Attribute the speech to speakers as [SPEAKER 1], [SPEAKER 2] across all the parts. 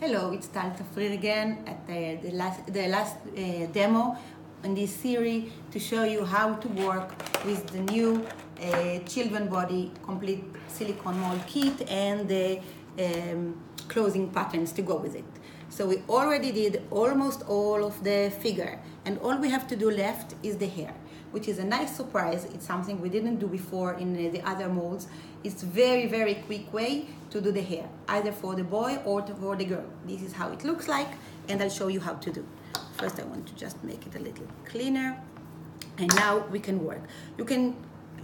[SPEAKER 1] Hello, it's Tal Tsafrir again at the last demo in this series to show you how to work with the new children body complete silicone mold kit and the clothing patterns to go with it. So we already did almost all of the figure, and all we have to do left is the hair, which is a nice surprise. It's something we didn't do before in the other molds. It's very quick way to do the hair, either for the boy or for the girl. This is how it looks like, and I'll show you how to do. First I want to just make it a little cleaner, and now we can work. You can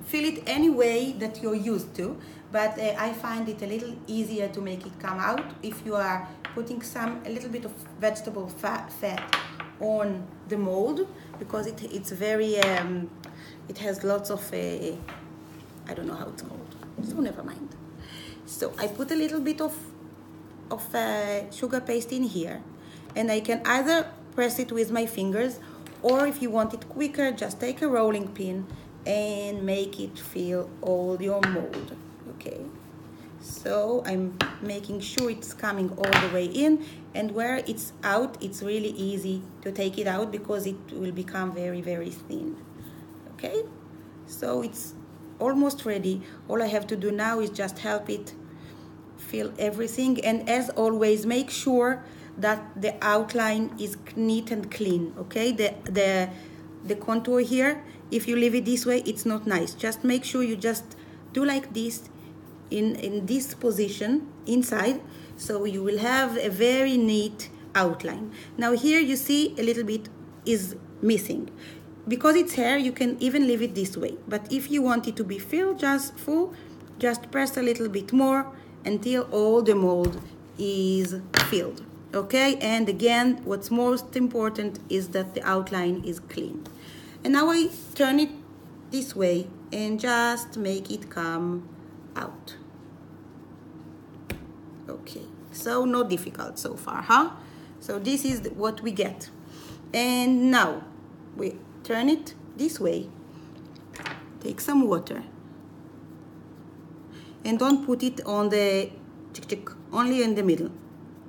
[SPEAKER 1] fill it any way that you're used to, but I find it a little easier to make it come out if you are putting a little bit of vegetable fat on the mold, because it's very it has lots of I don't know how it's called, so never mind. So I put a little bit of sugar paste in here, and I can either press it with my fingers, or if you want it quicker, just take a rolling pin and make it fill all your mold. Okay, so I'm making sure it's coming all the way in, and where it's out, it's really easy to take it out because it will become very thin. Okay, so it's almost ready. All I have to do now is just help it fill everything, and as always, make sure that the outline is neat and clean. Okay, the contour here, if you leave it this way, it's not nice. Just make sure you just do like this in this position inside, so you will have a very neat outline. Now here you see a little bit is missing. Because it's hair, you can even leave it this way, but if you want it to be filled just full, just press a little bit more until all the mold is filled. Okay, and again, what's most important is that the outline is clean. And now I turn it this way and just make it come out. Okay, so not difficult so far, huh? So this is what we get. And now we turn it this way, take some water, and don't put it on the only in the middle,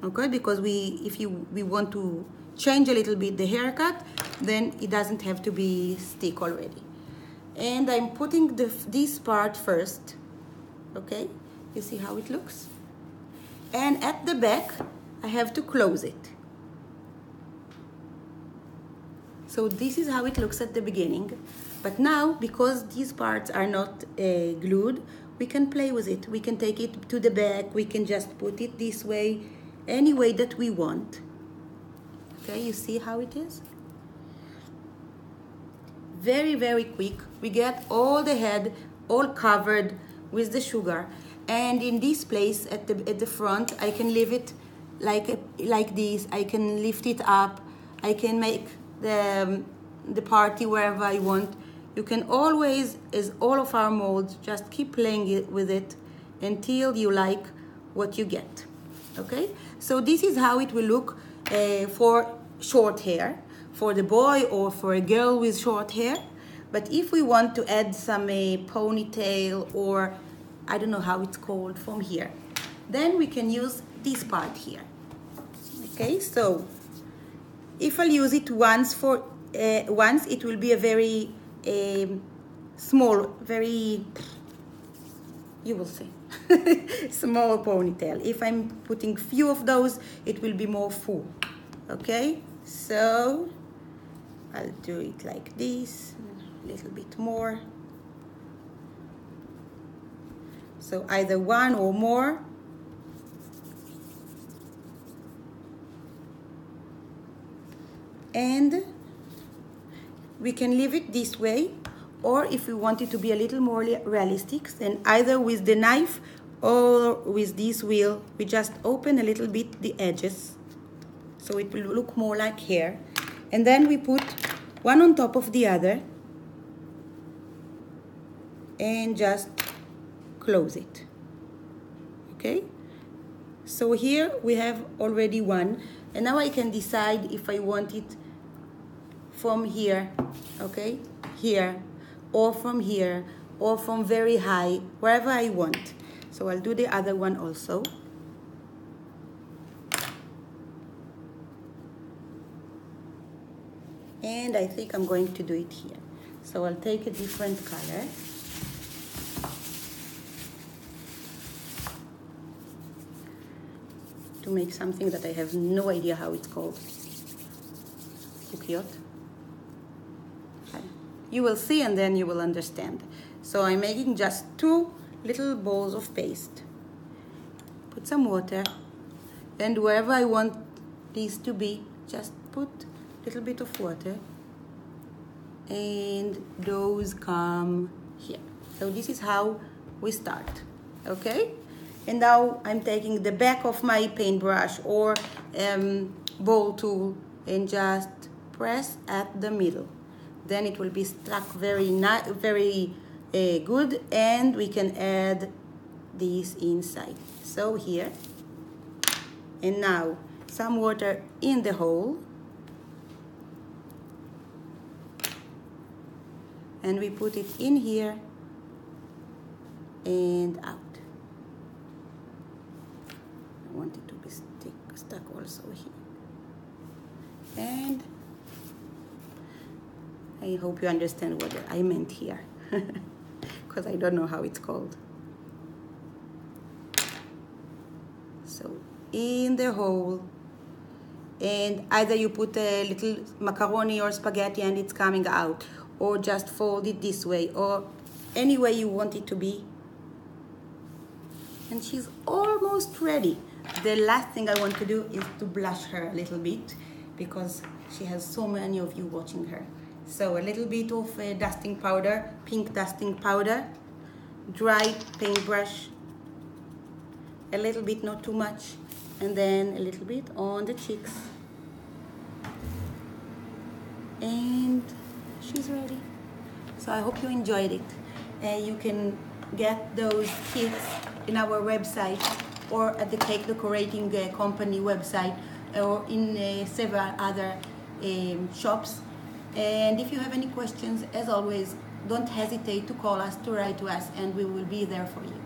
[SPEAKER 1] okay? Because if we want to change a little bit the haircut, then it doesn't have to be stick already. And I'm putting this part first, okay? You see how it looks? And at the back, I have to close it. So this is how it looks at the beginning. But now, because these parts are not glued, we can play with it. We can take it to the back. We can just put it this way, any way that we want. Okay, you see how it is? Very quick. We get all the head all covered with the sugar, and in this place at the front, I can leave it like this. I can lift it up. I can make the party wherever I want. You can always, as all of our molds, just keep playing with it until you like what you get. Okay, so this is how it will look for short hair, for the boy or for a girl with short hair. But if we want to add some ponytail, or I don't know how it's called from here, then we can use this part here. Okay, so if I'll use it once, it will be a very small, very, you will see, small ponytail. If I'm putting few of those, it will be more full. Okay, so I'll do it like this, a little bit more. So either one or more. And we can leave it this way, or if we want it to be a little more realistic, then either with the knife or with this wheel, we just open a little bit the edges, so it will look more like hair. And then we put one on top of the other and just close it. Okay, so here we have already one, and now I can decide if I want it from here, okay, here, or from here, or from very high, wherever I want. So I'll do the other one also. And I think I'm going to do it here. So I'll take a different color. To make something that I have no idea how it's called. Kukiot. You will see and then you will understand. So I'm making just 2 little balls of paste. Put some water, and wherever I want these to be, just put a little bit of water, and those come here. So this is how we start, okay? And now I'm taking the back of my paintbrush or ball tool and just press at the middle. Then it will be stuck very good, and we can add these inside. So here, and now some water in the hole, and we put it in here and out. I want it to be stuck also here. And I hope you understand what I meant here, because I don't know how it's called. So in the hole, and either you put a little macaroni or spaghetti and it's coming out, or just fold it this way, or any way you want it to be. And she's almost ready. The last thing I want to do is to blush her a little bit, because she has so many of you watching her. So a little bit of dusting powder, pink dusting powder, dry paintbrush, a little bit, not too much, and then a little bit on the cheeks. And she's ready. So I hope you enjoyed it. You can get those kits in our website, or at the Cake Decorating Company website, or in several other shops. And if you have any questions, as always, don't hesitate to call us, to write to us, and we will be there for you.